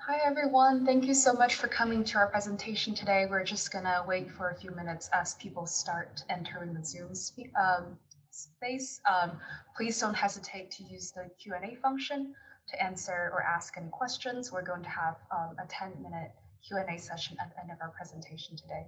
Hi everyone, thank you so much for coming to our presentation today. We're just gonna wait for a few minutes as people start entering the Zoom space. Please don't hesitate to use the Q&A function to answer or ask any questions. We're going to have a 10-minute Q&A session at the end of our presentation today.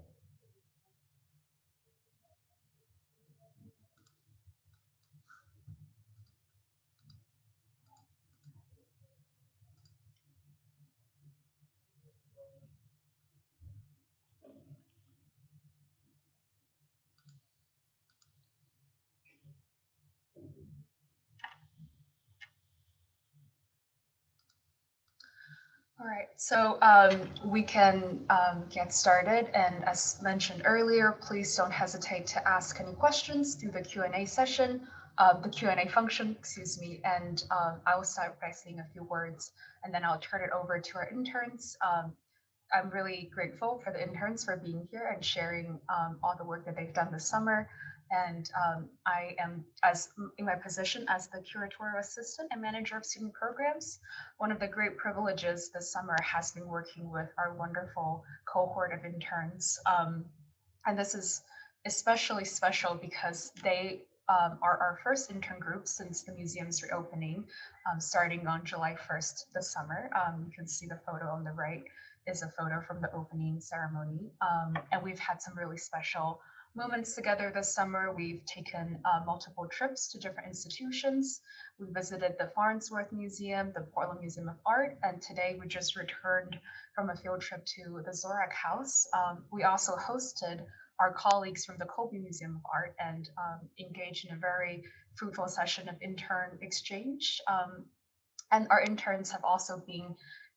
All right, so we can get started. And as mentioned earlier, please don't hesitate to ask any questions through the Q&A session, the Q&A function, excuse me. And I will start by saying a few words, and then I'll turn it over to our interns. I'm really grateful for the interns for being here and sharing all the work that they've done this summer. And I am, as in my position as the curatorial assistant and manager of student programs, one of the great privileges this summer has been working with our wonderful cohort of interns. And this is especially special because they are our first intern group since the museum's reopening, starting on July 1st this summer. You can see the photo on the right is a photo from the opening ceremony. And we've had some really special moments together this summer. We've taken multiple trips to different institutions. We visited the Farnsworth Museum, the Portland Museum of Art, and today we just returned from a field trip to the Zorak House. We also hosted our colleagues from the Colby Museum of Art and engaged in a very fruitful session of intern exchange. And our interns have also been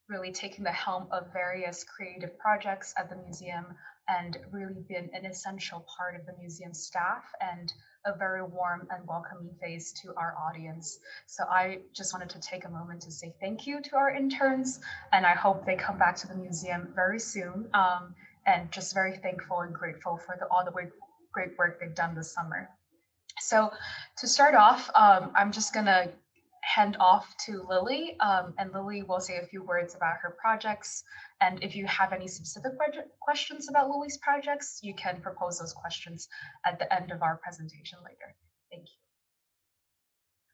really taking the helm of various creative projects at the museum and really been an essential part of the museum staff and a very warm and welcoming face to our audience. So I just wanted to take a moment to say thank you to our interns, and I hope they come back to the museum very soon. And just very thankful and grateful for all the great work they've done this summer. So to start off, I'm just gonna hand off to Lily, and Lily will say a few words about her projects. And if you have any specific questions about Lily's projects, you can propose those questions at the end of our presentation later. Thank you.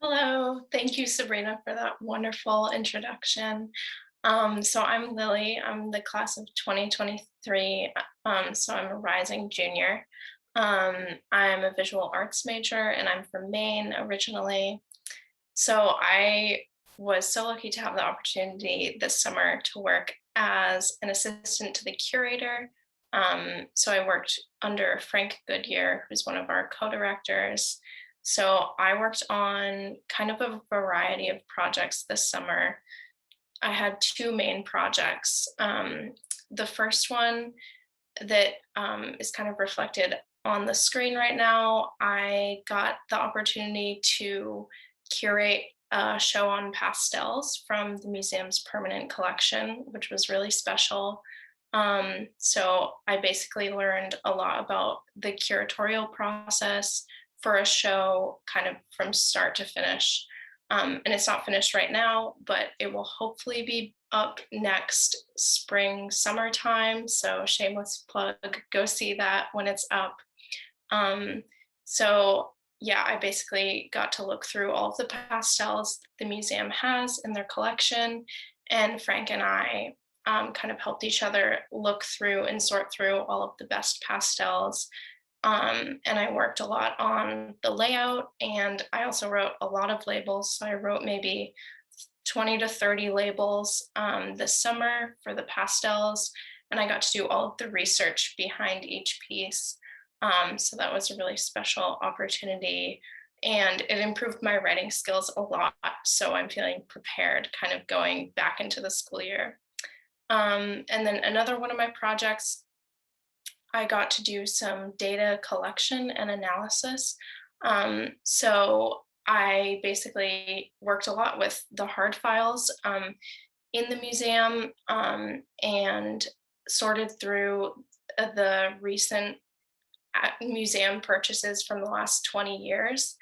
Hello, thank you, Sabrina, for that wonderful introduction. So I'm Lily. I'm the class of 2023. So I'm a rising junior. I'm a visual arts major, and I'm from Maine originally. So I was so lucky to have the opportunity this summer to work as an assistant to the curator. So I worked under Frank Goodyear, who's one of our co-directors. So I worked on kind of a variety of projects this summer. I had two main projects. The first one that is kind of reflected on the screen right now, I got the opportunity to curate a show on pastels from the museum's permanent collection, which was really special. So I basically learned a lot about the curatorial process for a show kind of from start to finish. And it's not finished right now, but it will hopefully be up next spring, summertime. So shameless plug, go see that when it's up. Um, so yeah, I basically got to look through all of the pastels the museum has in their collection, and Frank and I kind of helped each other look through and sort through all of the best pastels. And I worked a lot on the layout, and I also wrote a lot of labels. So I wrote maybe 20 to 30 labels this summer for the pastels, and I got to do all of the research behind each piece. So that was a really special opportunity, and it improved my writing skills a lot. So I'm feeling prepared kind of going back into the school year. And then another one of my projects, I got to do some data collection and analysis. So I basically worked a lot with the hard files in the museum, and sorted through the recent museum purchases from the last 20 years,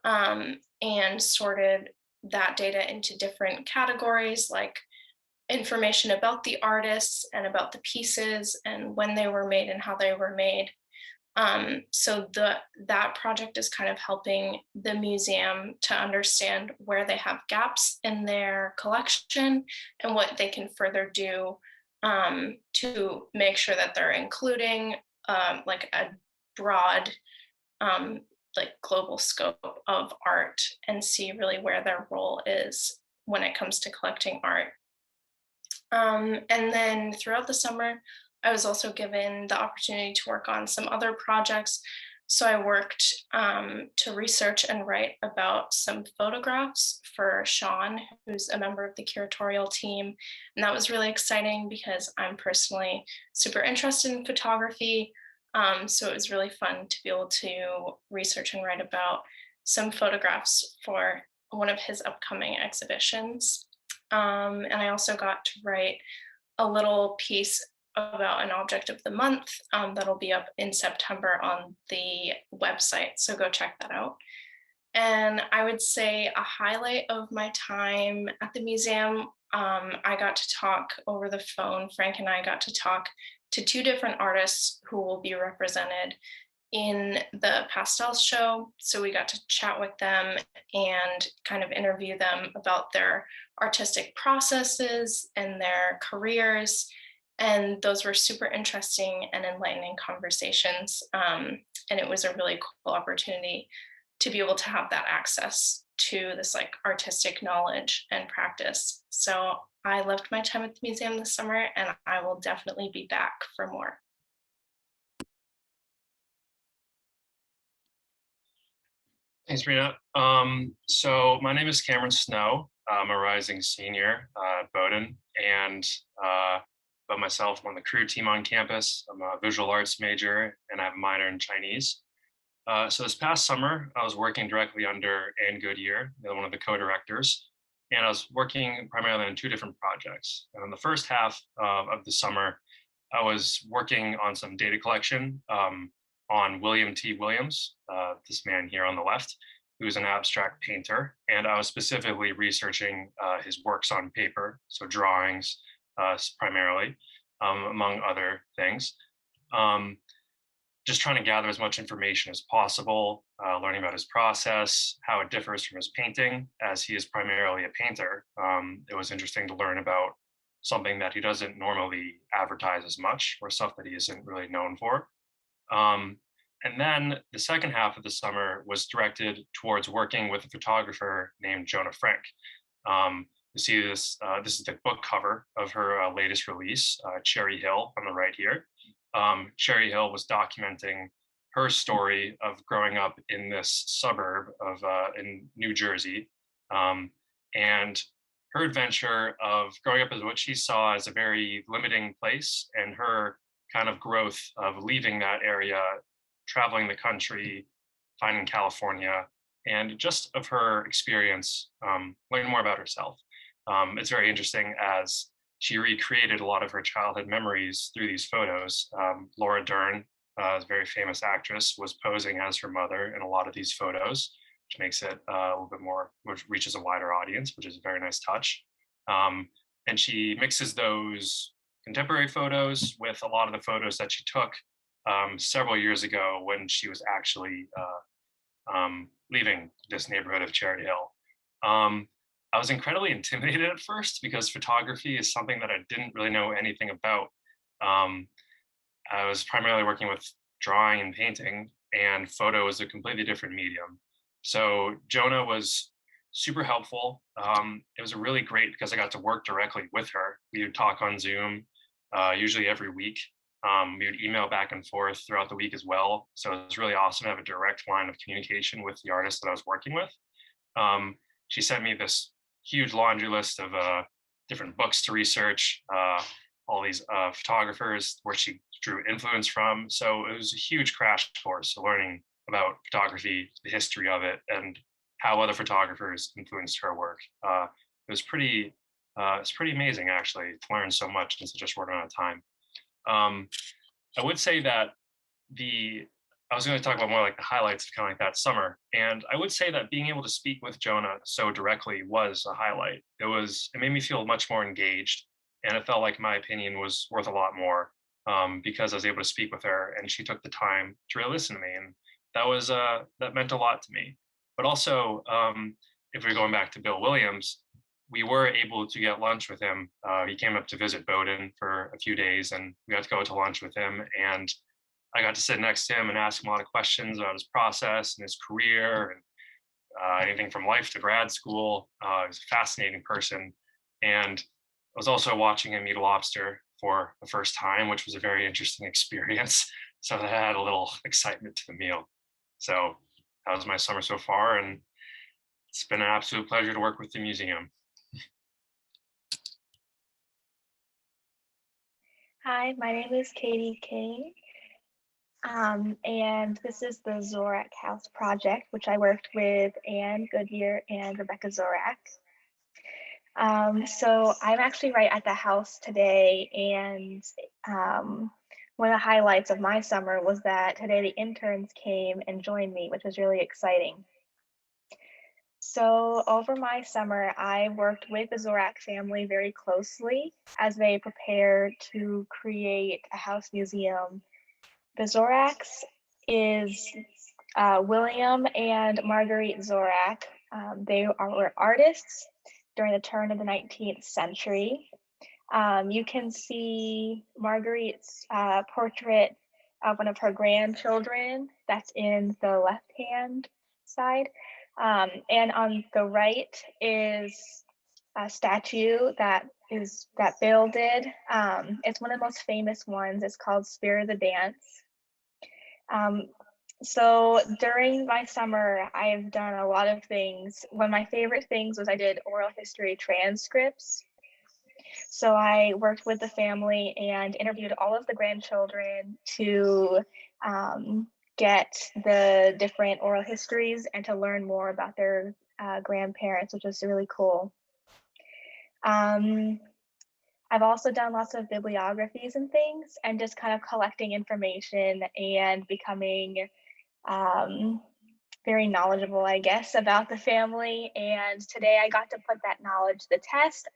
and sorted that data into different categories like information about the artists and about the pieces and when they were made and how they were made. So that project is kind of helping the museum to understand where they have gaps in their collection and what they can further do to make sure that they're including like a broad, um, like global scope of art and see really where their role is when it comes to collecting art. And then throughout the summer, I was also given the opportunity to work on some other projects. So I worked to research and write about some photographs for Sean, who's a member of the curatorial team. And that was really exciting because I'm personally super interested in photography. So it was really fun to be able to research and write about some photographs for one of his upcoming exhibitions. And I also got to write a little piece about an object of the month that'll be up in September on the website. So go check that out. And I would say a highlight of my time at the museum, I got to talk over the phone. Frank and I got to talk to two different artists who will be represented in the pastels show. So we got to chat with them and kind of interview them about their artistic processes and their careers. And those were super interesting and enlightening conversations. And it was a really cool opportunity to be able to have that access to this like artistic knowledge and practice. So I loved my time at the museum this summer, and I will definitely be back for more. Thanks, Rena. So my name is Cameron Snow. I'm a rising senior at Bowdoin, and about myself, I'm on the career team on campus. I'm a visual arts major, and I have a minor in Chinese. So this past summer, I was working directly under Anne Goodyear, one of the co-directors, and I was working primarily on two different projects. And in the first half of the summer, I was working on some data collection on William T. Williams, this man here on the left, who's an abstract painter. And I was specifically researching his works on paper, so drawings primarily, among other things. Just trying to gather as much information as possible, learning about his process, how it differs from his painting, as he is primarily a painter. It was interesting to learn about something that he doesn't normally advertise as much, or stuff that he isn't really known for. And then the second half of the summer was directed towards working with a photographer named Jonah Frank. You see this, this is the book cover of her latest release, Cherry Hill on the right here. Cherry Hill was documenting her story of growing up in this suburb of in New Jersey, and her adventure of growing up as what she saw as a very limiting place, and her kind of growth of leaving that area, traveling the country, finding California, and just of her experience, learning more about herself. It's very interesting as she recreated a lot of her childhood memories through these photos. Laura Dern, a very famous actress, was posing as her mother in a lot of these photos, which makes it a little bit more, which reaches a wider audience, which is a very nice touch. And she mixes those contemporary photos with a lot of the photos that she took several years ago when she was actually leaving this neighborhood of Cherry Hill. I was incredibly intimidated at first because photography is something that I didn't really know anything about. I was primarily working with drawing and painting, and photo is a completely different medium. So Jonah was super helpful. It was really great because I got to work directly with her. We would talk on Zoom, usually every week. We would email back and forth throughout the week as well. So it was really awesome to have a direct line of communication with the artist that I was working with. She sent me this huge laundry list of different books to research, all these photographers where she drew influence from. So it was a huge crash course of learning about photography, the history of it, and how other photographers influenced her work. It's pretty amazing actually to learn so much in such a short amount of time. I would say that I was going to talk about more like the highlights of kind of like that summer. And I would say that being able to speak with Jonah so directly was a highlight. It made me feel much more engaged. And it felt like my opinion was worth a lot more because I was able to speak with her and she took the time to really listen to me. And that meant a lot to me. But also, if we're going back to Bill Williams, we were able to get lunch with him. He came up to visit Bowdoin for a few days and we got to go to lunch with him. And I got to sit next to him and ask him a lot of questions about his process and his career and anything from life to grad school. He was a fascinating person. And I was also watching him eat a lobster for the first time, which was a very interesting experience. So that had a little excitement to the meal. So that was my summer so far. And it's been an absolute pleasure to work with the museum. Hi, my name is Katie King, and this is the Zorak House project, which I worked with Anne Goodyear and Rebecca Zorak. So I'm actually right at the house today, and one of the highlights of my summer was that today the interns came and joined me, which was really exciting. So over my summer, I worked with the Zorak family very closely as they prepared to create a house museum. The Zoraks is William and Marguerite Zorak. Were artists during the turn of the 19th century. You can see Marguerite's portrait of one of her grandchildren that's in the left-hand side. And on the right is a statue that Bill did. It's one of the most famous ones. It's called Spirit of the Dance. So during my summer, I've done a lot of things. One of my favorite things was I did oral history transcripts. So I worked with the family and interviewed all of the grandchildren to get the different oral histories and to learn more about their grandparents, which was really cool. I've also done lots of bibliographies and things and just kind of collecting information and becoming very knowledgeable, I guess, about the family. And today I got to put that knowledge to the test,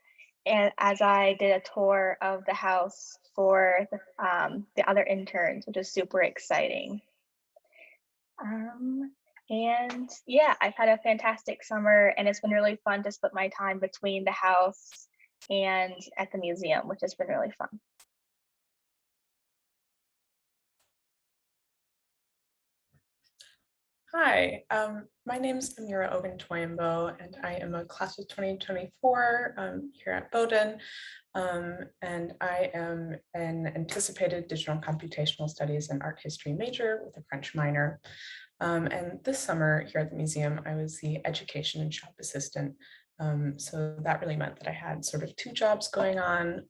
and as I did a tour of the house for the other interns, which is super exciting. And yeah, I've had a fantastic summer, and it's been really fun to split my time between the house and at the museum, which has been really fun. Hi, my name is Amira Oguntoyinbo, and I am a class of 2024 here at Bowdoin, and I am an anticipated digital and computational studies and art history major with a French minor. And this summer here at the museum, I was the education and shop assistant. So that really meant that I had sort of two jobs going on.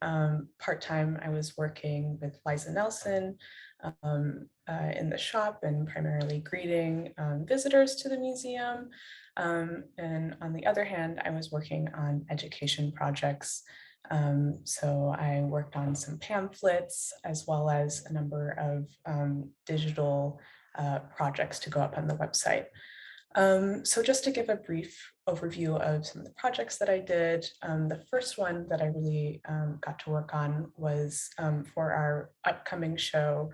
Part-time, I was working with Liza Nelson, in the shop and primarily greeting visitors to the museum. And on the other hand, I was working on education projects. So I worked on some pamphlets as well as a number of digital projects to go up on the website. So just to give a brief overview of some of the projects that I did, the first one that I really got to work on was for our upcoming show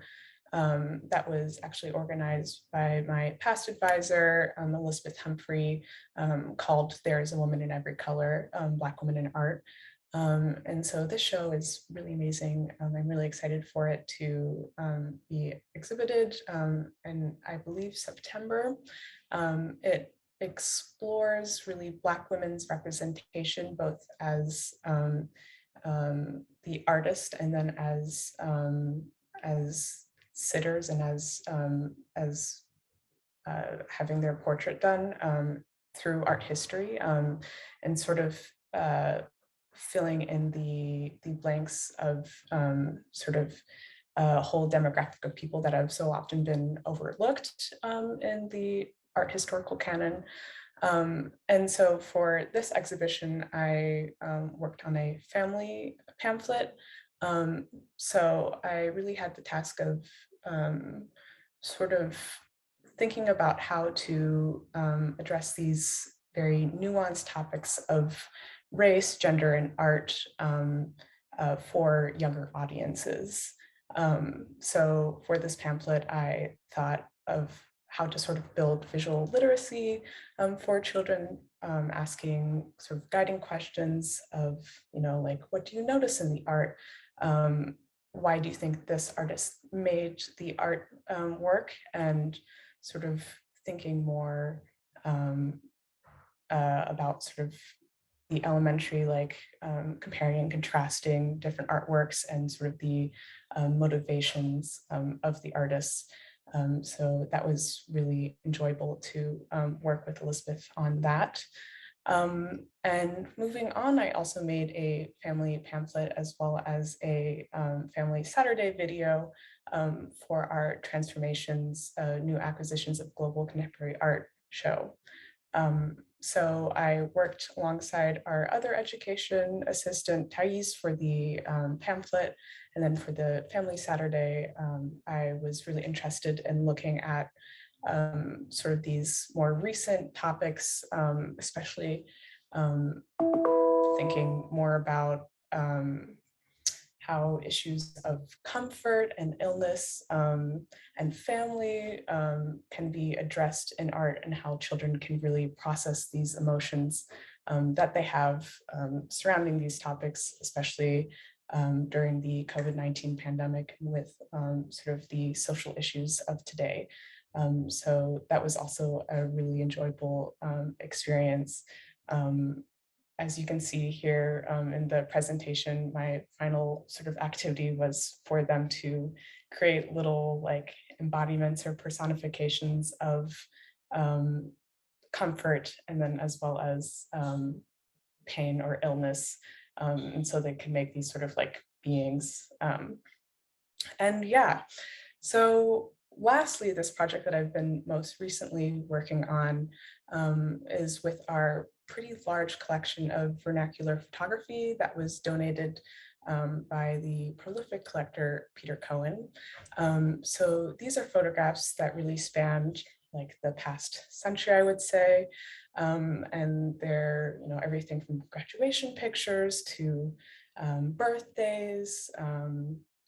that was actually organized by my past advisor, Elizabeth Humphrey, called There is a Woman in Every Color, Black Women in Art. And so this show is really amazing. I'm really excited for it to be exhibited in, I believe, September. It explores really Black women's representation, both as the artist and then as sitters and as having their portrait done through art history, and sort of filling in the blanks of sort of a whole demographic of people that have so often been overlooked in the art historical canon. And so for this exhibition, I worked on a family pamphlet. So I really had the task of sort of thinking about how to address these very nuanced topics of race, gender, and art for younger audiences. So for this pamphlet, I thought of how to sort of build visual literacy for children, asking sort of guiding questions of, like, what do you notice in the art? Why do you think this artist made the art work? And sort of thinking more about sort of the elementary, like comparing and contrasting different artworks and sort of the motivations of the artists. So that was really enjoyable to work with Elizabeth on that. And moving on, I also made a family pamphlet as well as a family Saturday video for our Transformations, New Acquisitions of Global Contemporary Art show. So I worked alongside our other education assistant, Thais, for the pamphlet. And then for the Family Saturday, I was really interested in looking at sort of these more recent topics, especially thinking more about how issues of comfort and illness and family can be addressed in art, and how children can really process these emotions that they have surrounding these topics, especially during the COVID-19 pandemic and with sort of the social issues of today. So that was also a really enjoyable experience. As you can see here in the presentation, my final sort of activity was for them to create little like embodiments or personifications of comfort, and then as well as pain or illness. And so they can make these sort of like beings. And yeah, so lastly, this project that I've been most recently working on is with our pretty large collection of vernacular photography that was donated by the prolific collector, Peter Cohen. So these are photographs that really spanned like the past century, I would say. And they're, everything from graduation pictures to birthdays,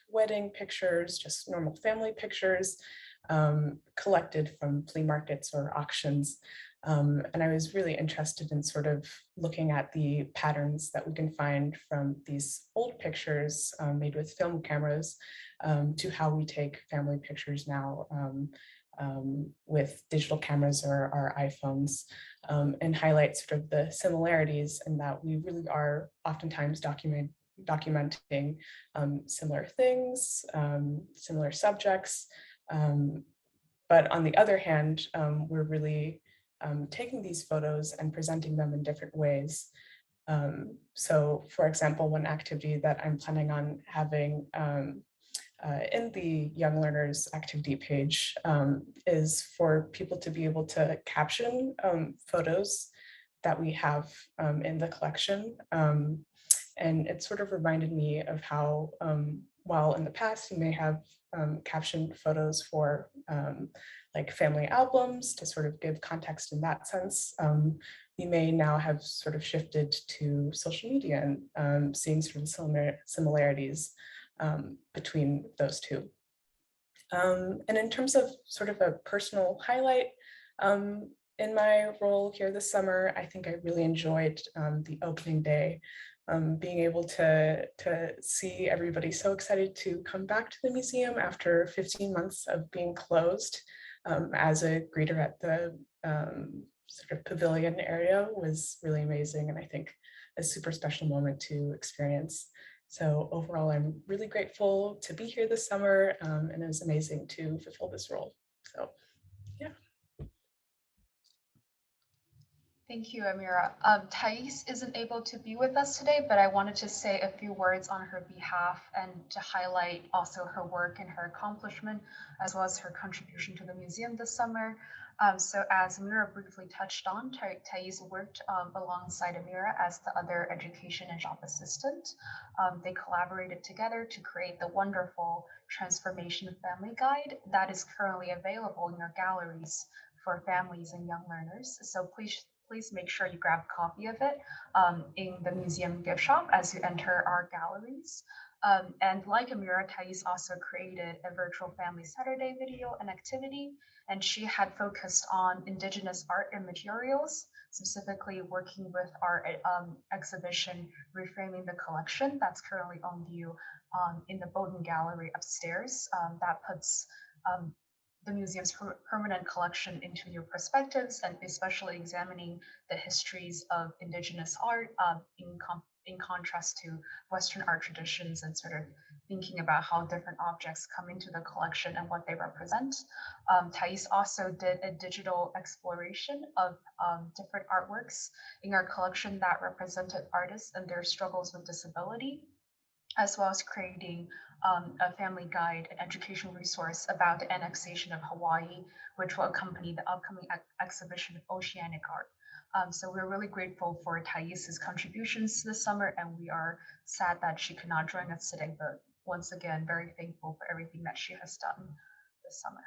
wedding pictures, just normal family pictures, collected from flea markets or auctions. And I was really interested in sort of looking at the patterns that we can find from these old pictures made with film cameras to how we take family pictures now with digital cameras or our iPhones, and highlight sort of the similarities in that we really are oftentimes documenting similar things, similar subjects. But on the other hand, we're really taking these photos and presenting them in different ways. So for example, one activity that I'm planning on having in the Young Learners activity page is for people to be able to caption photos that we have in the collection. And it sort of reminded me of how, while in the past you may have captioned photos for like family albums to sort of give context in that sense, we may now have sort of shifted to social media and seeing sort of similarities between those two. And in terms of sort of a personal highlight, in my role here this summer, I think I really enjoyed the opening day, being able to see everybody so excited to come back to the museum after 15 months of being closed. As a greeter at the sort of pavilion area was really amazing, and I think a super special moment to experience. So overall, I'm really grateful to be here this summer, and it was amazing to fulfill this role. So, yeah. Thank you, Amira. Thais isn't able to be with us today, but I wanted to say a few words on her behalf and to highlight also her work and her accomplishment, as well as her contribution to the museum this summer. So as Amira briefly touched on, Thais worked alongside Amira as the other education and shop assistant. They collaborated together to create the wonderful Transformation Family Guide that is currently available in your galleries for families and young learners. So please please make sure you grab a copy of it in the museum gift shop as you enter our galleries. And like Amira, Thais also created a virtual Family Saturday video and activity, and she had focused on indigenous art and materials, specifically working with our exhibition, Reframing the Collection, that's currently on view in the Bowdoin Gallery upstairs. That puts the museum's permanent collection into new perspectives, and especially examining the histories of indigenous art in contrast to Western art traditions, and sort of thinking about how different objects come into the collection and what they represent. Thais also did a digital exploration of different artworks in our collection that represented artists and their struggles with disability, as well as creating a family guide and educational resource about the annexation of Hawaii, which will accompany the upcoming exhibition of oceanic art. So we're really grateful for Thais's contributions this summer, and we are sad that she could not join us today, but once again, very thankful for everything that she has done this summer.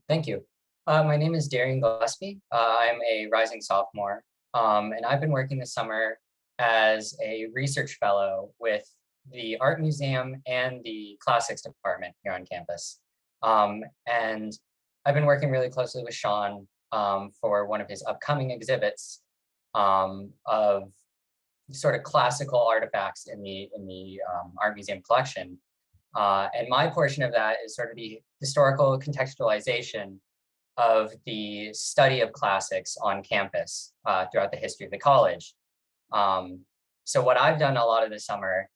Thank you. My name is Darien Gillespie. I'm a rising sophomore, and I've been working this summer as a research fellow with the Art Museum and the Classics Department here on campus. And I've been working really closely with Sean for one of his upcoming exhibits of sort of classical artifacts in the Art Museum collection. And my portion of that is sort of the historical contextualization of the study of classics on campus throughout the history of the college. So what I've done a lot of this summer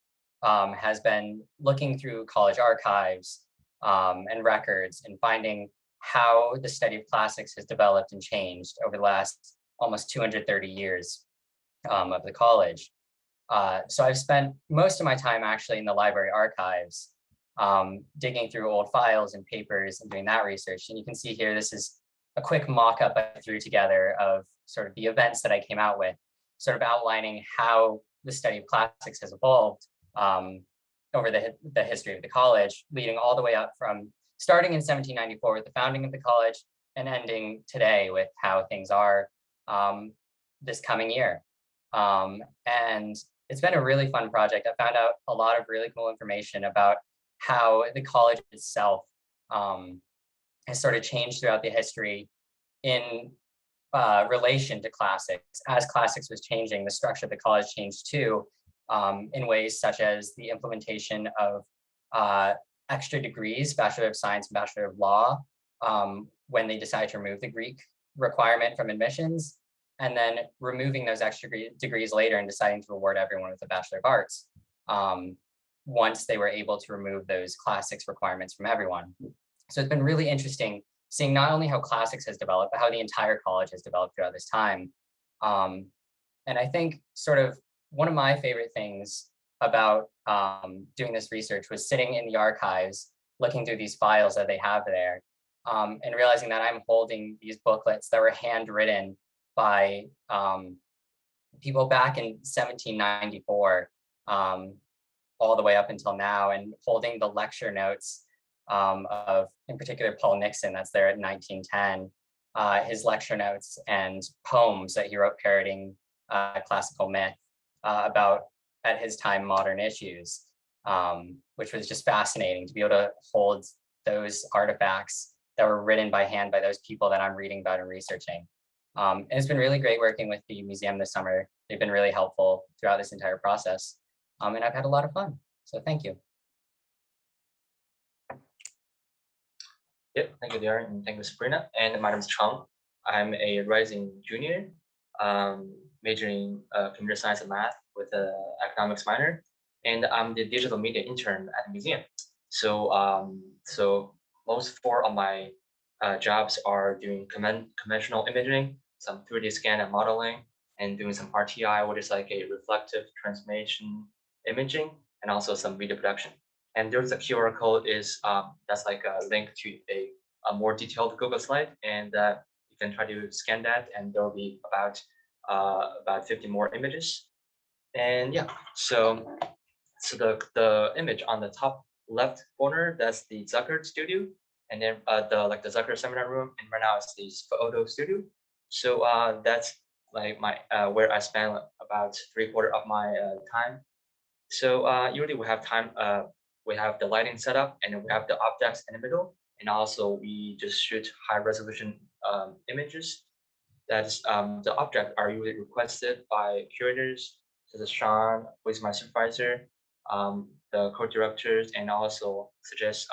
has been looking through college archives and records and finding how the study of classics has developed and changed over the last almost 230 years of the college. So I've spent most of my time actually in the library archives, digging through old files and papers and doing that research. And you can see here, this is a quick mock-up I threw together of sort of the events that I came out with, sort of outlining how the study of classics has evolved over the history of the college, leading all the way up from starting in 1794 with the founding of the college and ending today with how things are this coming year. And it's been a really fun project. I found out a lot of really cool information about how the college itself has sort of changed throughout the history in relation to classics. As classics was changing, the structure of the college changed too, in ways such as the implementation of extra degrees, Bachelor of Science and Bachelor of Law, when they decided to remove the Greek requirement from admissions, and then removing those extra degrees later and deciding to reward everyone with a Bachelor of Arts once they were able to remove those classics requirements from everyone. So it's been really interesting seeing not only how classics has developed, but how the entire college has developed throughout this time. And I think sort of one of my favorite things about doing this research was sitting in the archives, looking through these files that they have there, and realizing that I'm holding these booklets that were handwritten by people back in 1794, all the way up until now, and holding the lecture notes of, in particular, Paul Nixon, that's there at 1910, his lecture notes and poems that he wrote parroting classical myth about, at his time, modern issues, which was just fascinating to be able to hold those artifacts that were written by hand by those people that I'm reading about and researching. And it's been really great working with the museum this summer. They've been really helpful throughout this entire process. And I've had a lot of fun. So thank you. Yep, thank you, Darren, and thank you, Sabrina. And my name is Cheng. I'm a rising junior, majoring computer science and math with an economics minor, and I'm the digital media intern at the museum. So, so most four of my jobs are doing conventional imaging, some 3D scan and modeling, and doing some RTI, which is like a reflective transformation imaging, and also some video production. And there's a QR code that's like a link to a more detailed Google slide, and you can try to scan that, and there will be about 50 more images. And yeah, so the image on the top left corner, that's the Zucker studio, and then the Zucker seminar room, and right now it's the photo studio. So that's like my where I spend about 3/4 of my time. So usually we have time. We have the lighting setup, and then we have the objects in the middle, and also we just shoot high resolution images. That's the objects are usually requested by curators, such as Sean, who is my supervisor, the co-directors, and also suggest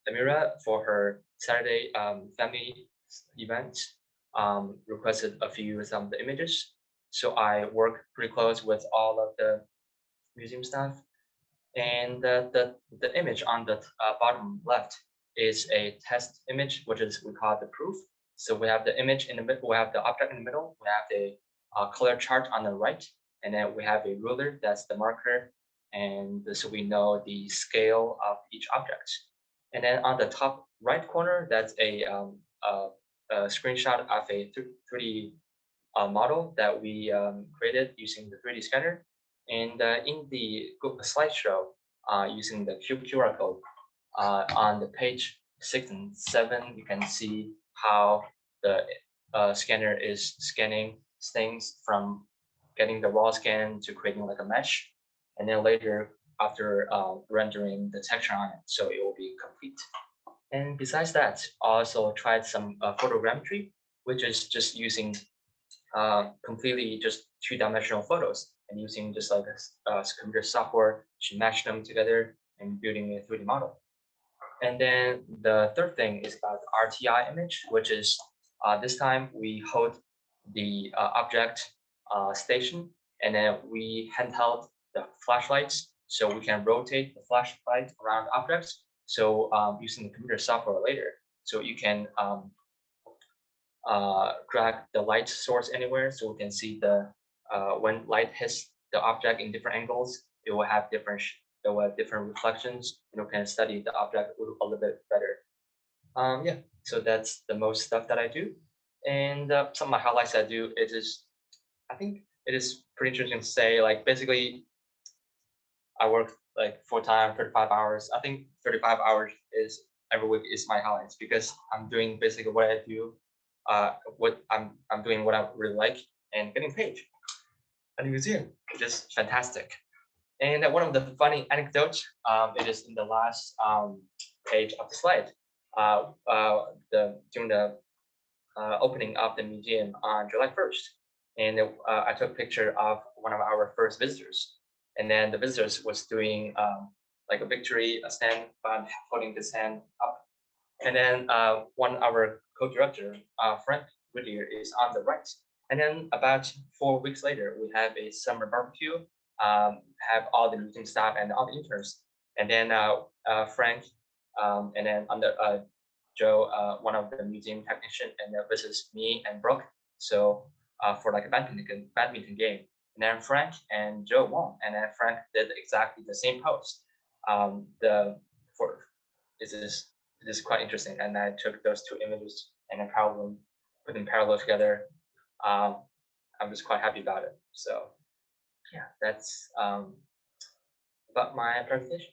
Amira for her Saturday family event, requested a few some of the images. So I work pretty close with all of the museum staff. And the image on the bottom left is a test image, which is we call it the proof. So we have the image in the middle, we have the object in the middle, we have the color chart on the right, and then we have a ruler, that's the marker, and so we know the scale of each object. And then on the top right corner, that's a screenshot of a 3D model that we created using the 3D scanner. And in the Google slideshow, using the QR code, on the page 6 and 7, you can see how the scanner is scanning things from getting the raw scan to creating like a mesh. And then later, after rendering the texture on it, so it will be complete. And besides that, I also tried some photogrammetry, which is just using completely just two-dimensional photos and using just like a computer software to match them together and building a 3D model. And then the third thing is about RTI image, which is this time we hold the object station, and then we handheld the flashlights so we can rotate the flashlight around objects. So using the computer software later, so you can drag the light source anywhere, so we can see the when light hits the object in different angles, it will have different reflections, and we can study the object a little bit better. Yeah, so that's the most stuff that I do, and some of my highlights I do is I think it is pretty interesting to say, like basically I work like full-time 35 hours. I think 35 hours is every week is my highlights because I'm doing basically what I do, what I'm doing what I really like and getting paid at the museum, which is fantastic. And one of the funny anecdotes, it is in the last page of the slide. During the opening of the museum on July 1st, and I took a picture of one of our first visitors, and then the visitors was doing like a victory stand, but holding his hand up, and then one of our co-director, Frank Whittier, is on the right. And then about 4 weeks later, we have a summer barbecue, have all the museum staff and all the interns. And then Frank, and then under Joe, one of the museum technician, and this is me and Brooke. So for like a badminton game. And then Frank and Joe won. And then Frank did exactly the same pose. It is quite interesting. And I took those two images and then put them parallel together. I'm just quite happy about it. So yeah, that's about my presentation.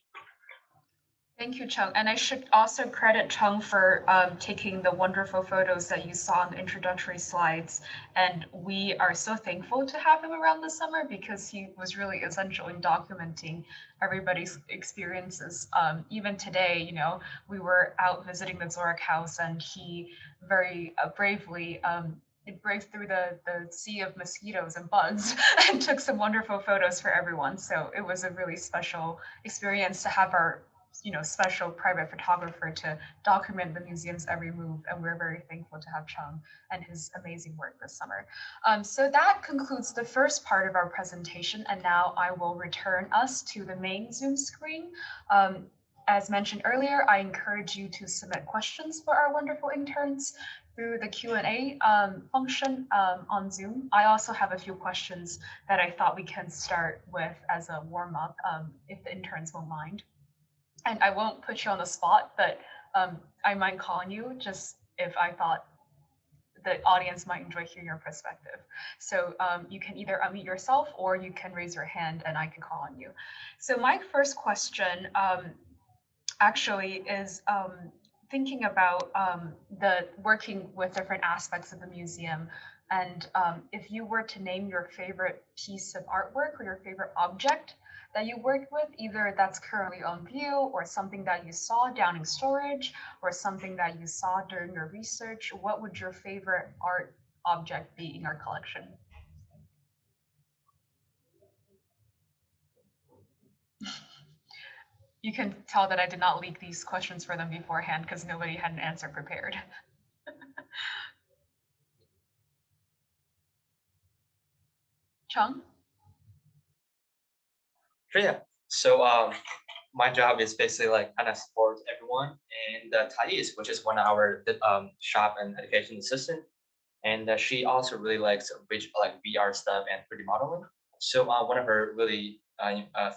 Thank you, Cheng. And I should also credit Cheng for taking the wonderful photos that you saw in the introductory slides. And we are so thankful to have him around this summer because he was really essential in documenting everybody's experiences. Even today, you know, we were out visiting the Zorak house and he very bravely braved through the sea of mosquitoes and bugs and took some wonderful photos for everyone. So it was a really special experience to have our special private photographer to document the museum's every move, and we're very thankful to have Cheng and his amazing work this summer. So that concludes the first part of our presentation, and now I will return us to the main Zoom screen. As mentioned earlier, I encourage you to submit questions for our wonderful interns through the Q&A function on Zoom. I also have a few questions that I thought we can start with as a warm-up, if the interns won't mind. And I won't put you on the spot, but I might call on you just if I thought the audience might enjoy hearing your perspective. So you can either unmute yourself or you can raise your hand and I can call on you. So my first question actually is thinking about the working with different aspects of the museum. And if you were to name your favorite piece of artwork or your favorite object that you worked with, either that's currently on view or something that you saw down in storage or something that you saw during your research, what would your favorite art object be in your collection? You can tell that I did not leak these questions for them beforehand because nobody had an answer prepared. Chung? Sure, yeah. So my job is basically like kind of support everyone. And Thais, which is one of our shop and education assistant, and she also really likes like VR stuff and 3D modeling. So one of her really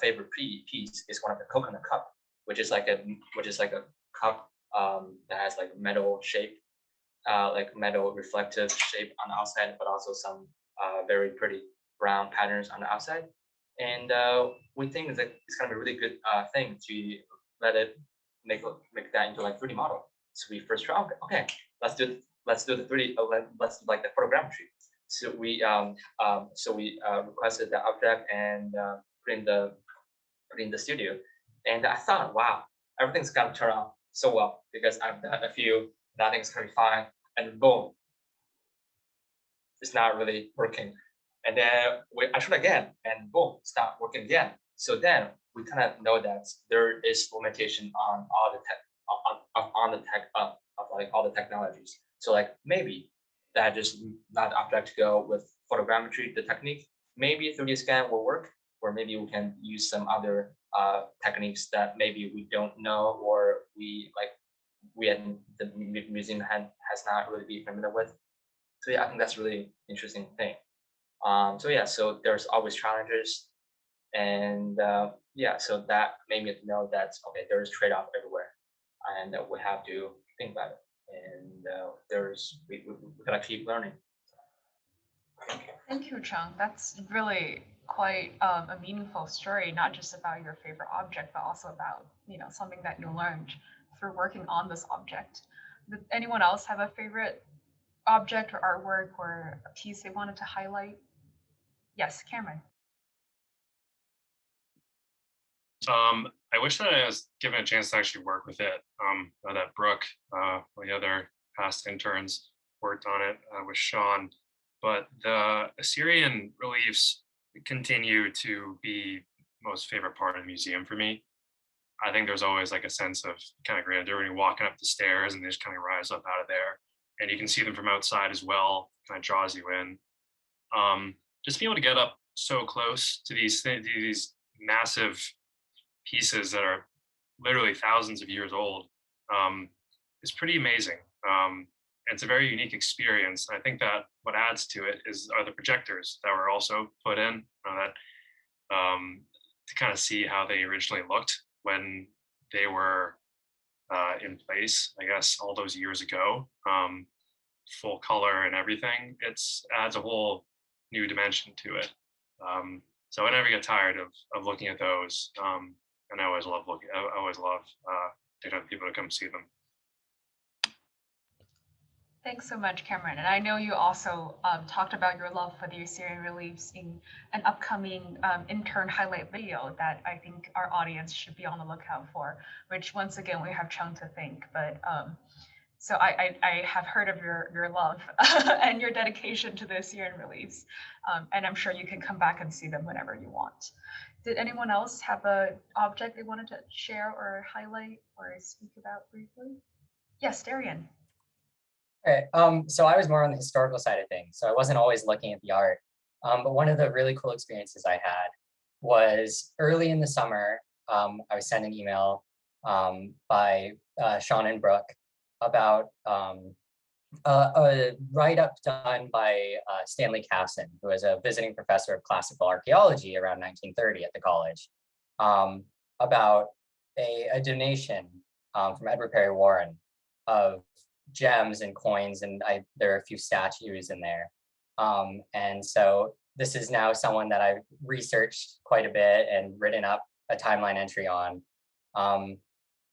favorite piece is one of the coconut cup, which is like a cup that has like metal shape, like metal reflective shape on the outside, but also some very pretty brown patterns on the outside. And we think that it's gonna be a really good thing to let it make that into like 3D model. So we first try, okay, let's do the 3D, let's do like the photogrammetry. So we requested the object and put in the studio. And I thought, wow, everything's gonna turn out so well because I've done a few, nothing's gonna be fine, and boom, it's not really working. And then I tried again, and boom, it's not working again. So then we kind of know that there is limitation on all the tech, on the tech of like all the technologies. So like maybe that just not object to go with photogrammetry, the technique. Maybe 3D scan will work, or maybe we can use some other techniques that maybe we don't know, or we at the museum has not really been familiar with. So yeah, I think that's really interesting thing. So yeah, so there's always challenges, and yeah, so that made me know that okay, there's trade-off everywhere, and we have to think about it, and we gotta keep learning. Thank you, Chung. That's really quite a meaningful story, not just about your favorite object, but also about, something that you learned through working on this object. Did anyone else have a favorite object or artwork or a piece they wanted to highlight? Yes, Cameron. I wish that I was given a chance to actually work with it. That Brooke, one of the other past interns, worked on it with Sean. But the Assyrian reliefs continue to be most favorite part of the museum for me. I think there's always like a sense of kind of grandeur when you're walking up the stairs and they just kind of rise up out of there. And you can see them from outside as well, kind of draws you in. Just being able to get up so close to these massive pieces that are literally thousands of years old is pretty amazing. And it's a very unique experience. I think that what adds to it are the projectors that were also put in to kind of see how they originally looked when they were in place, I guess, all those years ago. Full color and everything. Adds a whole new dimension to it. So I never get tired of looking at those. And I always love getting people to come see them. Thanks so much, Cameron. And I know you also talked about your love for the Assyrian reliefs in an upcoming intern highlight video that I think our audience should be on the lookout for, which once again, we have Chung to thank. But so I have heard of your love and your dedication to the Assyrian reliefs. And I'm sure you can come back and see them whenever you want. Did anyone else have an object they wanted to share or highlight or speak about briefly? Yes, Darien. Okay, so I was more on the historical side of things, so I wasn't always looking at the art. But one of the really cool experiences I had was early in the summer. I was sent an email by Sean and Brooke about a write-up done by Stanley Casson, who was a visiting professor of classical archaeology around 1930 at the college, about a donation from Edward Perry Warren of gems and coins, and there are a few statues in there. And so this is now someone that I've researched quite a bit and written up a timeline entry on.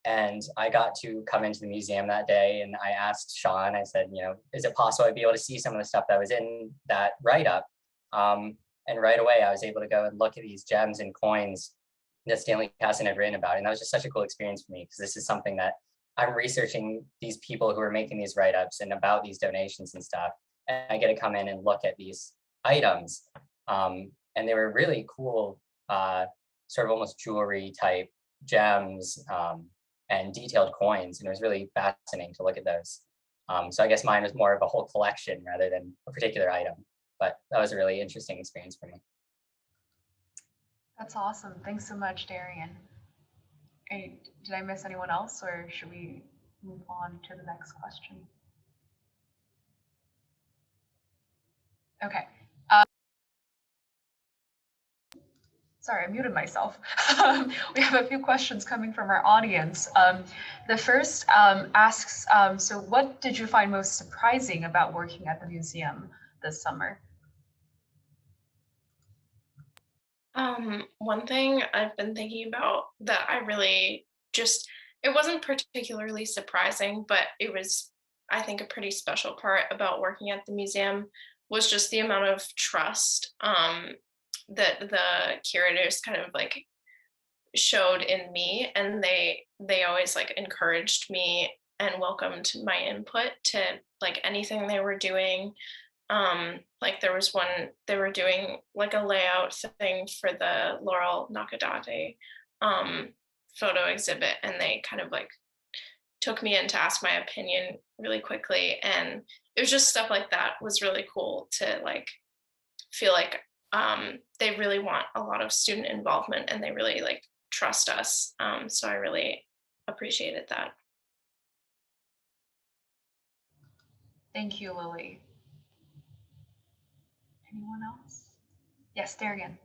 And I got to come into the museum that day, and I asked Sean, I said, is it possible I'd be able to see some of the stuff that was in that write-up? And right away, I was able to go and look at these gems and coins that Stanley Casson had written about. And that was just such a cool experience for me, because this is something that I'm researching, these people who are making these write-ups and about these donations and stuff. And I get to come in and look at these items. And they were really cool, sort of almost jewelry type gems, and detailed coins. And it was really fascinating to look at those. So I guess mine was more of a whole collection rather than a particular item. But that was a really interesting experience for me. That's awesome. Thanks so much, Darien. Hey, did I miss anyone else, or should we move on to the next question? Okay. Sorry, I muted myself. We have a few questions coming from our audience. The first asks, so what did you find most surprising about working at the museum this summer? One thing I've been thinking about that I really just, it wasn't particularly surprising, but it was, I think, a pretty special part about working at the museum was just the amount of trust that the curators kind of like showed in me, and they always like encouraged me and welcomed my input to like anything they were doing. Like there was one, they were doing like a layout thing for the Laurel Nakadate photo exhibit, and they kind of like took me in to ask my opinion really quickly, and it was just stuff like that was really cool to like feel like they really want a lot of student involvement, and they really like trust us. So I really appreciated that. Thank you, Lily. Anyone else? Yes, Darien.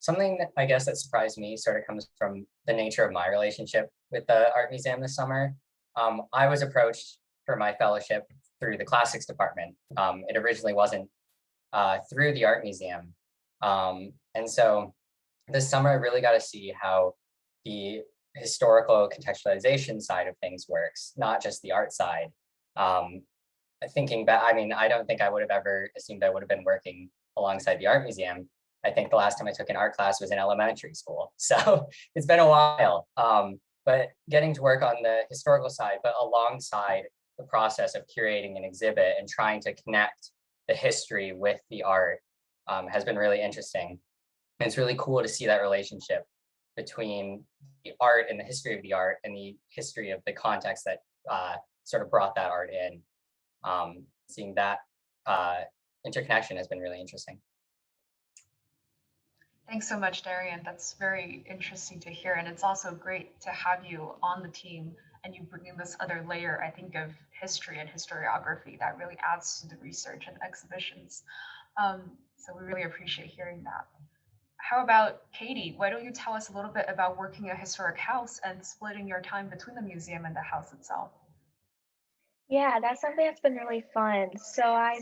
Something that I guess that surprised me sort of comes from the nature of my relationship with the art museum this summer. I was approached for my fellowship through the classics department. It originally wasn't through the art museum. And so this summer I really got to see how the historical contextualization side of things works, not just the art side. Thinking back, I mean, I don't think I would have ever assumed I would have been working alongside the art museum. I think the last time I took an art class was in elementary school. So it's been a while. But getting to work on the historical side, but alongside the process of curating an exhibit and trying to connect the history with the art has been really interesting. And it's really cool to see that relationship between the art and the history of the art and the history of the context that sort of brought that art in. Seeing that interconnection has been really interesting. Thanks so much, Darien. That's very interesting to hear. And it's also great to have you on the team and you bring in this other layer, I think, of history and historiography that really adds to the research and exhibitions. So we really appreciate hearing that. How about Katie? Why don't you tell us a little bit about working a historic house and splitting your time between the museum and the house itself? Yeah, that's something that's been really fun. So I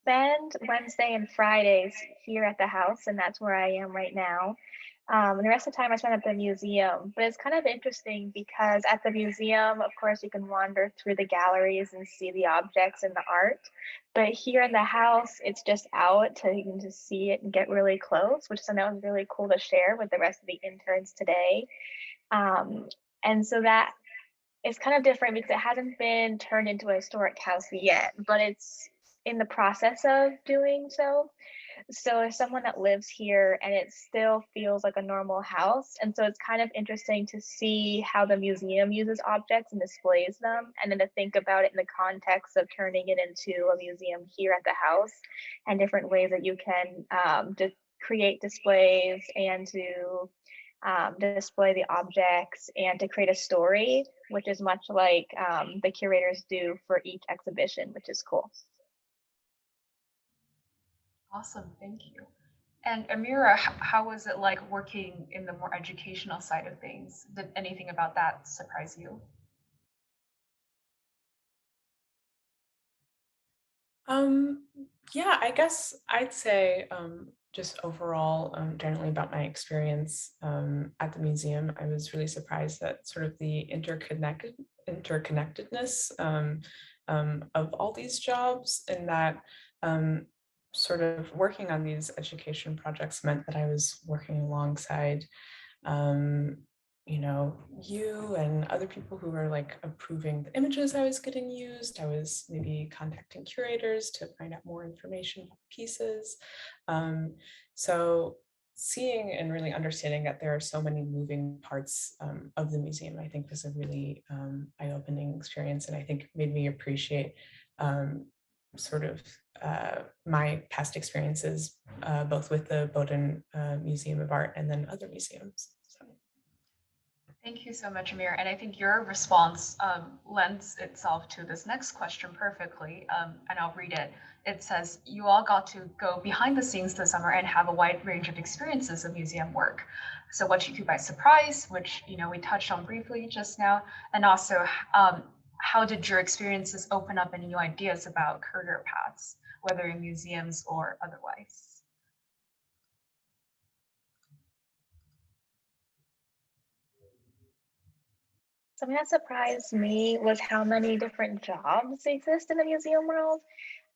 spend Wednesday and Fridays here at the house, and that's where I am right now. And the rest of the time I spend at the museum. But it's kind of interesting because at the museum, of course, you can wander through the galleries and see the objects and the art. But here in the house, it's just out, so you can just see it and get really close, which I know is really cool to share with the rest of the interns today. Um, and so that it's kind of different because it hasn't been turned into a historic house yet, but it's in the process of doing so. So as someone that lives here and it still feels like a normal house, and so it's kind of interesting to see how the museum uses objects and displays them, and then to think about it in the context of turning it into a museum here at the house, and different ways that you can create displays and to display the objects and to create a story, which is much like the curators do for each exhibition, which is cool. Awesome, thank you. And Amira, how was it like working in the more educational side of things? Did anything about that surprise you? Yeah, I guess I'd say just overall, generally about my experience at the museum, I was really surprised at sort of the interconnectedness of all these jobs, and that sort of working on these education projects meant that I was working alongside um, you and other people who were like approving the images I was getting used. I was maybe contacting curators to find out more information about pieces. So seeing and really understanding that there are so many moving parts of the museum, I think was a really eye-opening experience, and I think made me appreciate sort of my past experiences, both with the Bowdoin Museum of Art and then other museums. So. Thank you so much, Amir. And I think your response lends itself to this next question perfectly, and I'll read it. It says, you all got to go behind the scenes this summer and have a wide range of experiences of museum work. So what took you by surprise, which we touched on briefly just now, and also how did your experiences open up any new ideas about career paths, whether in museums or otherwise? Something that surprised me was how many different jobs exist in the museum world.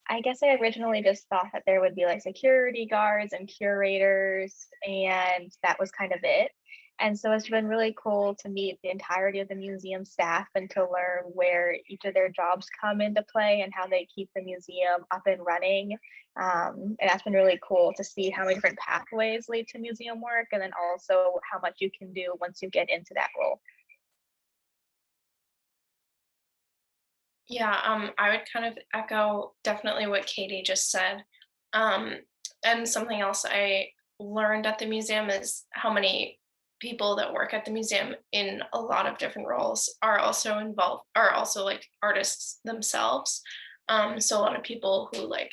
I guess I originally just thought that there would be like security guards and curators, and that was kind of it. And so it's been really cool to meet the entirety of the museum staff and to learn where each of their jobs come into play and how they keep the museum up and running. And that's been really cool to see how many different pathways lead to museum work, and then also how much you can do once you get into that role. Yeah, I would kind of echo definitely what Katie just said. And something else I learned at the museum is how many people that work at the museum in a lot of different roles are also involved, are also like artists themselves. So a lot of people who like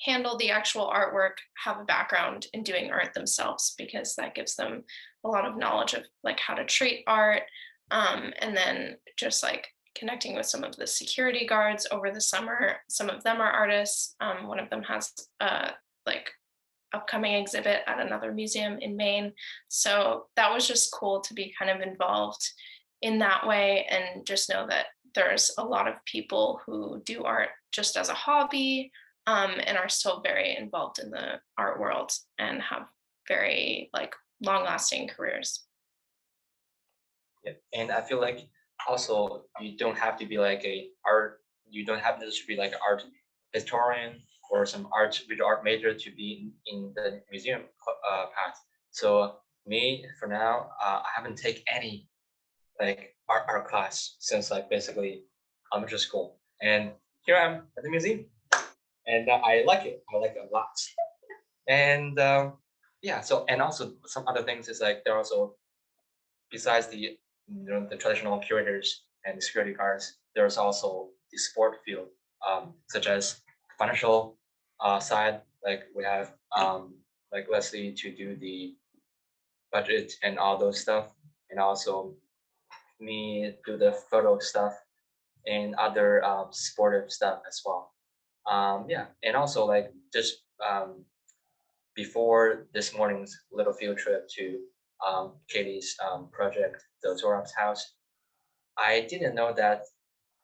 handle the actual artwork have a background in doing art themselves, because that gives them a lot of knowledge of like how to treat art. And then just like connecting with some of the security guards over the summer. Some of them are artists. One of them has like upcoming exhibit at another museum in Maine. So that was just cool to be kind of involved in that way, and just know that there's a lot of people who do art just as a hobby, and are still very involved in the art world and have very like long lasting careers. Yeah. And I feel like also you don't have to be like a art, you don't have to just be like an art historian or some visual art major to be in the museum path. So me for now, I haven't taken any like art class since like basically elementary school, and here I am at the museum, and I like it. I like it a lot. And yeah, so and also some other things is like there are also, besides the the traditional curators and security guards, there's also the sport field, such as financial side. Like we have like Leslie to do the budget and all those stuff, and also me do the photo stuff and other sportive stuff as well. Yeah, and also like just before this morning's little field trip to Katie's project, the Zorok's house, I didn't know that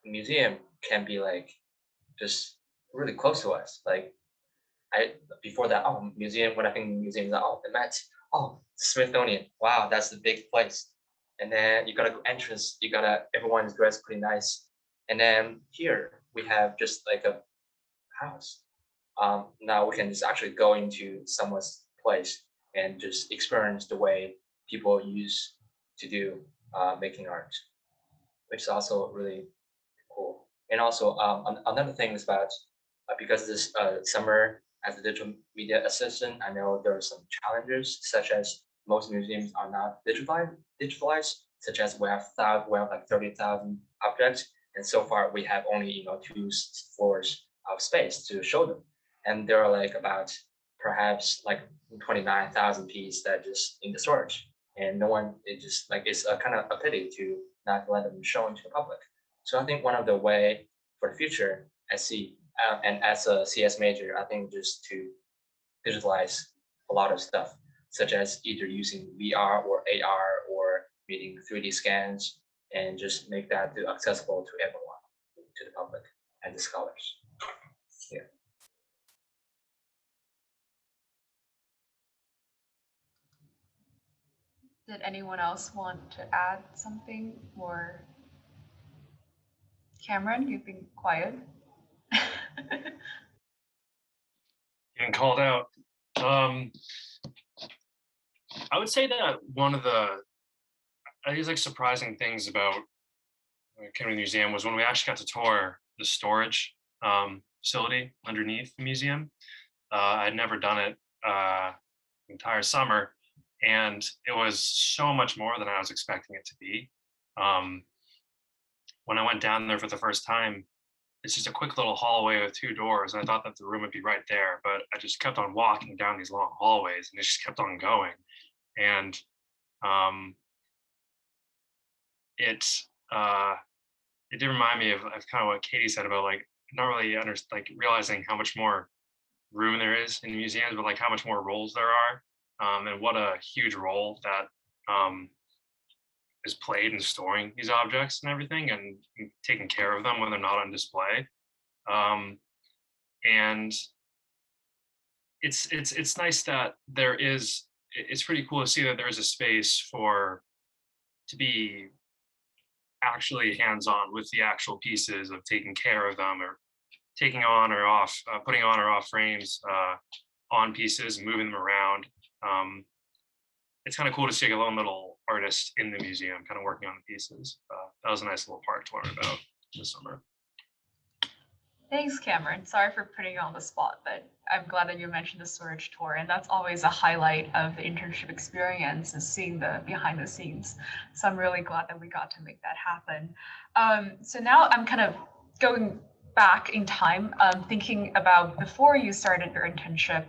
museum can be like just really close to us. Like I before that, oh museum. When I think museums, oh the Met, oh Smithsonian. Wow, that's the big place. And then you gotta go entrance. You gotta everyone's dressed pretty nice. And then here we have just like a house. Now we can just actually go into someone's place and just experience the way people used to do making art, which is also really cool. And also another thing is about because this summer as a digital media assistant, I know there are some challenges such as most museums are not digitalized, such as we have like 30,000 objects, and so far we have only 2 floors of space to show them, and there are like about perhaps like 29,000 pieces that just in the storage, and no one, it just like it's a kind of a pity to not let them show into the public. So I think one of the way for the future, I see, and as a CS major, I think just to digitalize a lot of stuff, such as either using VR or AR or meeting 3D scans, and just make that accessible to everyone, to the public and the scholars. Yeah. Did anyone else want to add something? Or Cameron, you've been quiet. Getting called out. I would say that one of the, I think, like surprising things about Kennedy Museum was when we actually got to tour the storage facility underneath the museum. I'd never done it the entire summer, and it was so much more than I was expecting it to be. When I went down there for the first time, it's just a quick little hallway with 2 doors, and I thought that the room would be right there, but I just kept on walking down these long hallways, and it just kept on going. And it did remind me of kind of what Katie said about like not really realizing how much more room there is in museums, but like how much more roles there are, and what a huge role that is played in storing these objects and everything, and taking care of them when they're not on display. And it's nice that there is. It's pretty cool to see that there is a space to be actually hands-on with the actual pieces of taking care of them, or taking on or off, putting on or off frames on pieces and moving them around. It's kind of cool to see a lone little artist in the museum kind of working on the pieces. That was a nice little part to learn about this summer. Thanks, Cameron. Sorry for putting you on the spot, but I'm glad that you mentioned the storage tour, and that's always a highlight of the internship experience, is seeing the behind the scenes. So I'm really glad that we got to make that happen. So now I'm kind of going back in time, thinking about before you started your internship,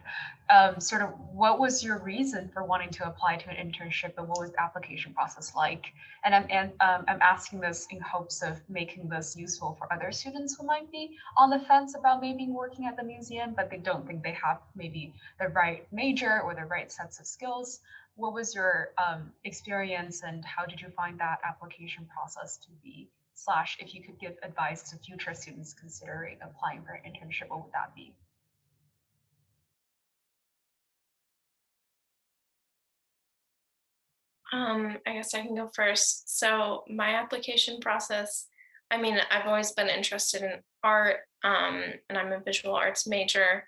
sort of what was your reason for wanting to apply to an internship, and what was the application process like? And I'm asking this in hopes of making this useful for other students who might be on the fence about maybe working at the museum, but they don't think they have maybe the right major or the right sets of skills. What was your experience, and how did you find that application process to be? Slash, if you could give advice to future students considering applying for an internship, what would that be? I guess I can go first. So my application process, I mean, I've always been interested in art, and I'm a visual arts major,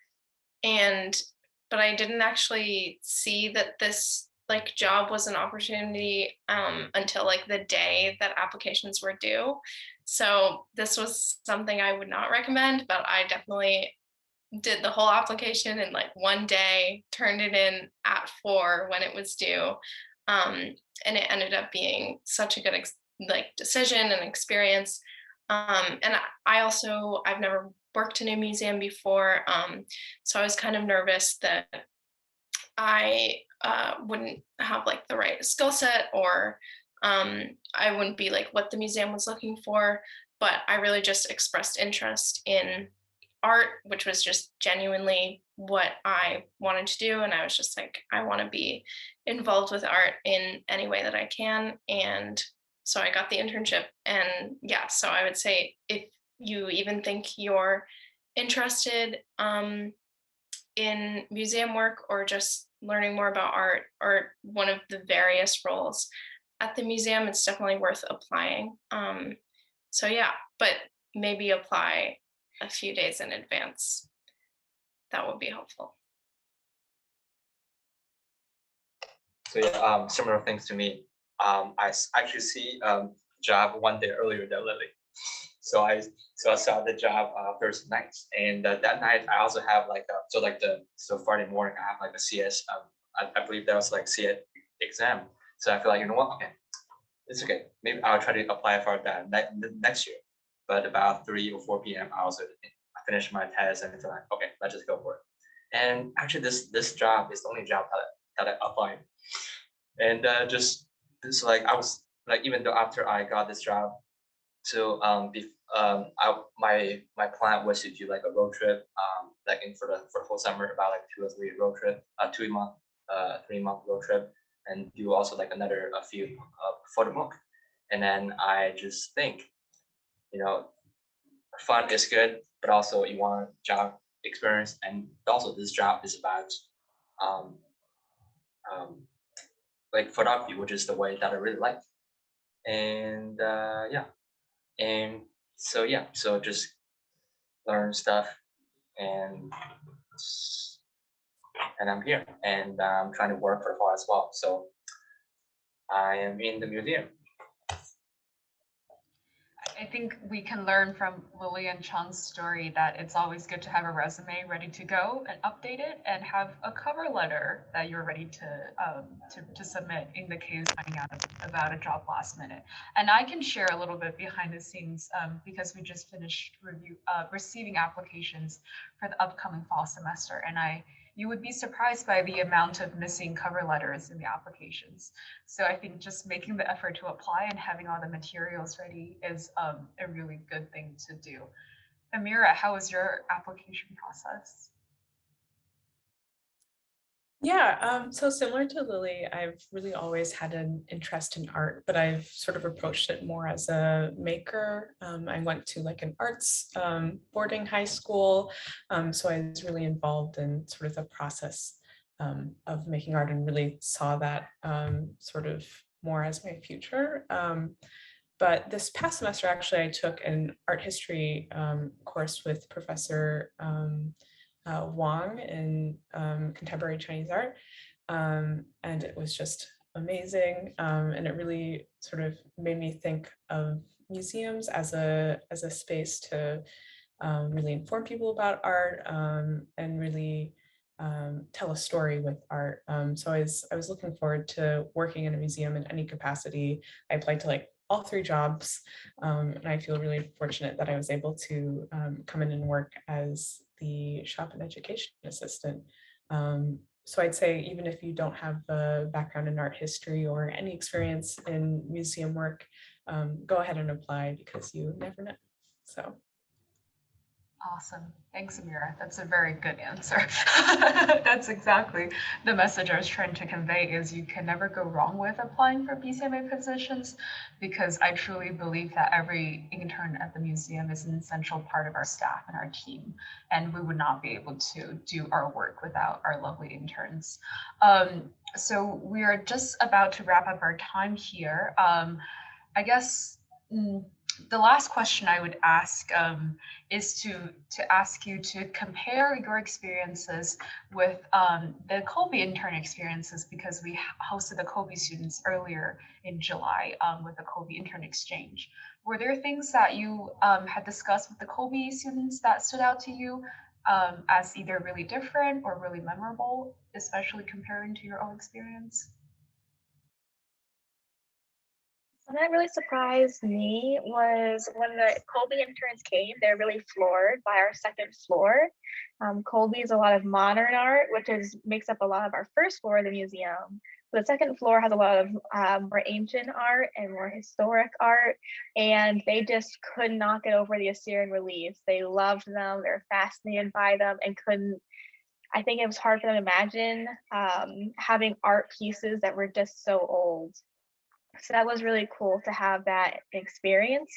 but I didn't actually see that this like job was an opportunity until like the day that applications were due. So this was something I would not recommend, but I definitely did the whole application in like one day, turned it in at 4 when it was due. And it ended up being such a good decision and experience. And I've never worked in a museum before. So I was kind of nervous that I wouldn't have like the right skill set, or I wouldn't be like what the museum was looking for. But I really just expressed interest in art, which was just genuinely what I wanted to do. And I was just like, I want to be involved with art in any way that I can. And so I got the internship. And yeah, so I would say if you even think you're interested in museum work, or just learning more about art, or one of the various roles at the museum, it's definitely worth applying. So yeah, but maybe apply a few days in advance. That would be helpful. So yeah, similar things to me. I actually see job one day earlier than Lily. So I saw the job Thursday night, and that night I also have like Friday morning I have like a CS. I believe that was like CS exam. So I feel like, you know what, okay, it's okay. Maybe I'll try to apply for that next year. But about 3 or 4 p.m. I finished my test, and it's like, okay, let's just go for it. And actually, this job is the only job that I applied. And just this, like, I was like, even though after I got this job, so my plan was to do like a road trip, like for the whole summer, about like 2 or 3 road trip, 2 month a 3-month road trip and do also like a few photo book. And then I just think, fun is good, but also you want job experience, and also this job is about um, um, like photography, which is the way that I really like. And yeah, and so just learn stuff, and I'm here, and I'm trying to work for far as well. So I am in the museum. I think we can learn from Lily and Cheng's story that it's always good to have a resume ready to go and update it, and have a cover letter that you're ready to submit in the case finding out about a job last minute. And I can share a little bit behind the scenes because we just finished receiving applications for the upcoming fall semester, and you would be surprised by the amount of missing cover letters in the applications. So I think just making the effort to apply and having all the materials ready is a really good thing to do. Amira, how was your application process? Yeah, so similar to Lily, I've really always had an interest in art, but I've sort of approached it more as a maker. I went to like an arts boarding high school, so I was really involved in sort of the process of making art, and really saw that sort of more as my future. But this past semester, actually, I took an art history course with Professor Wang in contemporary Chinese art. And it was just amazing. And it really sort of made me think of museums as a space to really inform people about art, and really tell a story with art. So I was looking forward to working in a museum in any capacity. I applied to like all 3 jobs, and I feel really fortunate that I was able to come in and work as the shop and education assistant. So I'd say even if you don't have a background in art history or any experience in museum work, go ahead and apply, because you never know. So. Awesome. Thanks, Amira. That's a very good answer. That's exactly the message I was trying to convey, is you can never go wrong with applying for BCMA positions, because I truly believe that every intern at the museum is an essential part of our staff and our team, and we would not be able to do our work without our lovely interns. So we are just about to wrap up our time here. I guess the last question I would ask is to ask you to compare your experiences with the Colby intern experiences, because we hosted the Colby students earlier in July with the Colby intern exchange. Were there things that you had discussed with the Colby students that stood out to you as either really different or really memorable, especially comparing to your own experience? Something that really surprised me was when the Colby interns came, they're really floored by our second floor. Colby is a lot of modern art, which makes up a lot of our first floor of the museum. The second floor has a lot of more ancient art and more historic art, and they just could not get over the Assyrian reliefs. They loved them, they're fascinated by them, and I think it was hard for them to imagine having art pieces that were just so old. So that was really cool to have that experience.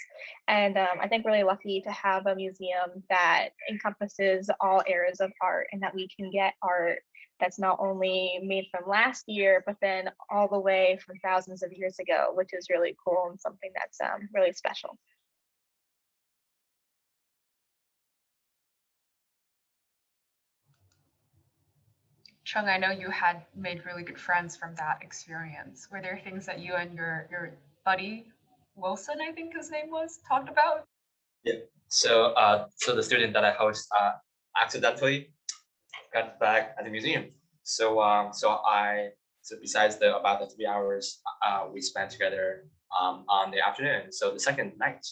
And I think really lucky to have a museum that encompasses all eras of art, and that we can get art that's not only made from last year, but then all the way from thousands of years ago, which is really cool and something that's really special. Chung, I know you had made really good friends from that experience. Were there things that you and your buddy Wilson, I think his name was, talked about? Yeah. So the student that I host accidentally got back at the museum. So besides about the 3 hours we spent together on the afternoon. So the second night,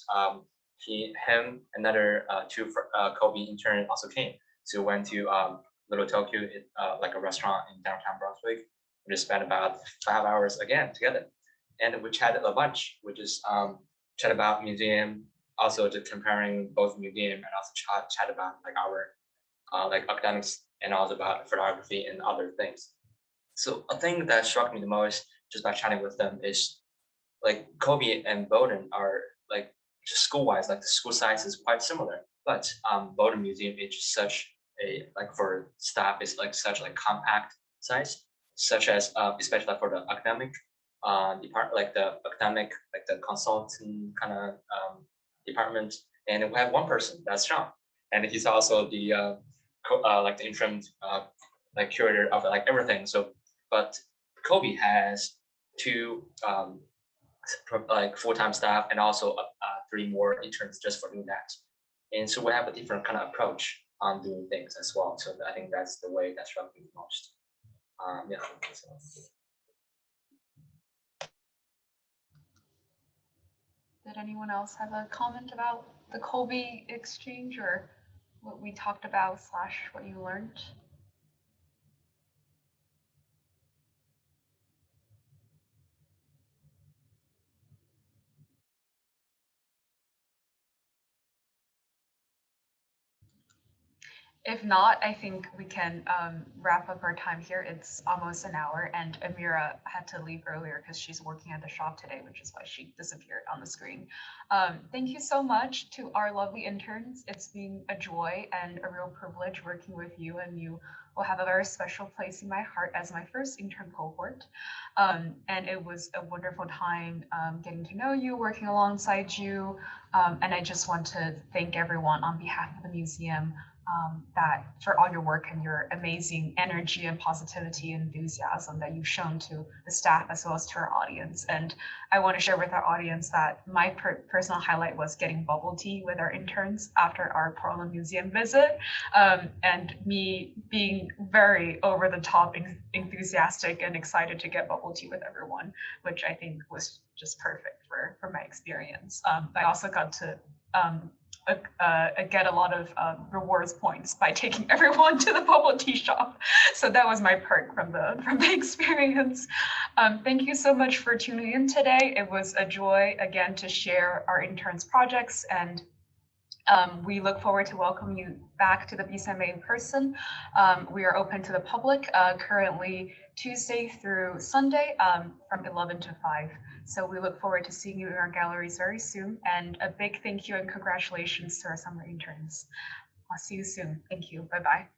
him, another 2 Kobe intern also came. So we went to Little Tokyo, like a restaurant in downtown Brunswick. We just spent about 5 hours again together, and we chatted a bunch. We just chat about museum, also just comparing both museum, and also chat about like our like academics, and also about photography and other things. So a thing that struck me the most just by chatting with them is like Kobe and Bowdoin are like just school-wise, like the school size is quite similar. But Bowdoin Museum is such a like for staff is like such like compact size, such as especially like for the academic department, like the academic, like the consultant kind of department. And we have one person, that's Sean, and he's also the like the interim like curator of like everything. So, but Kobe has two like full-time staff and also 3 more interns just for doing that. And so we have a different kind of approach on doing things as well. So I think that's the way that struck me the most. Yeah. So. Did anyone else have a comment about the Kobe exchange or what we talked about / what you learned? If not, I think we can wrap up our time here. It's almost an hour, and Amira had to leave earlier because she's working at the shop today, which is why she disappeared on the screen. Thank you so much to our lovely interns. It's been a joy and a real privilege working with you, and you will have a very special place in my heart as my first intern cohort. And it was a wonderful time getting to know you, working alongside you. And I just want to thank everyone on behalf of the museum that for all your work and your amazing energy and positivity and enthusiasm that you've shown to the staff as well as to our audience. And I want to share with our audience that my personal highlight was getting bubble tea with our interns after our Portland Museum visit, and me being very over the top enthusiastic and excited to get bubble tea with everyone, which I think was just perfect for my experience. I also got to get a lot of rewards points by taking everyone to the bubble tea shop. So that was my perk from the experience. Thank you so much for tuning in today. It was a joy again to share our interns projects, and we look forward to welcoming you back to the BCMA in person. We are open to the public currently Tuesday through Sunday from 11 to 5. So we look forward to seeing you in our galleries very soon. And a big thank you and congratulations to our summer interns. I'll see you soon. Thank you. Bye-bye.